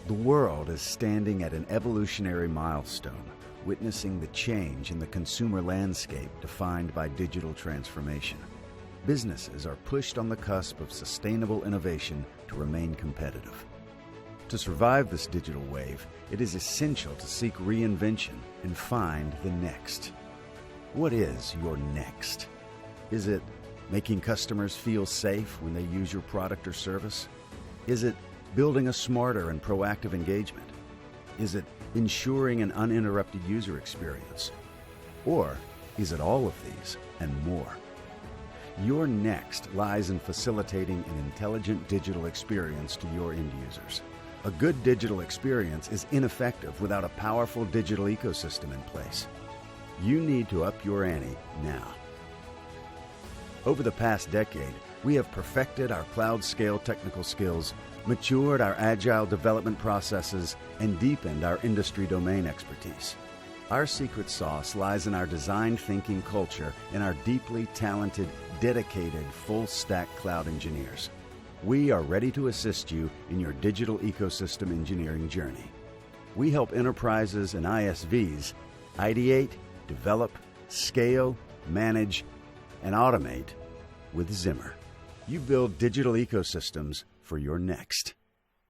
The world is standing at an evolutionary milestone, witnessing the change in the consumer landscape defined by digital transformation. Businesses are pushed on the cusp of sustainable innovation to remain competitive. To survive this digital wave, it is essential to seek reinvention and find the next. What is your next? Is it making customers feel safe when they use your product or service? Is it building a smarter and proactive engagement? Is it ensuring an uninterrupted user experience? Or is it all of these and more? Your next lies in facilitating an intelligent digital experience to your end users. A good digital experience is ineffective without a powerful digital ecosystem in place. You need to up your ante now. Over the past decade, we have perfected our cloud-scale technical skills, matured our agile development processes, and deepened our industry domain expertise. Our secret sauce lies in our design thinking culture and our deeply talented, dedicated, full-stack cloud engineers. We are ready to assist you in your digital ecosystem engineering journey. We help enterprises and ISVs ideate, develop, scale, manage, and automate with Zymr. You build digital ecosystems for your next.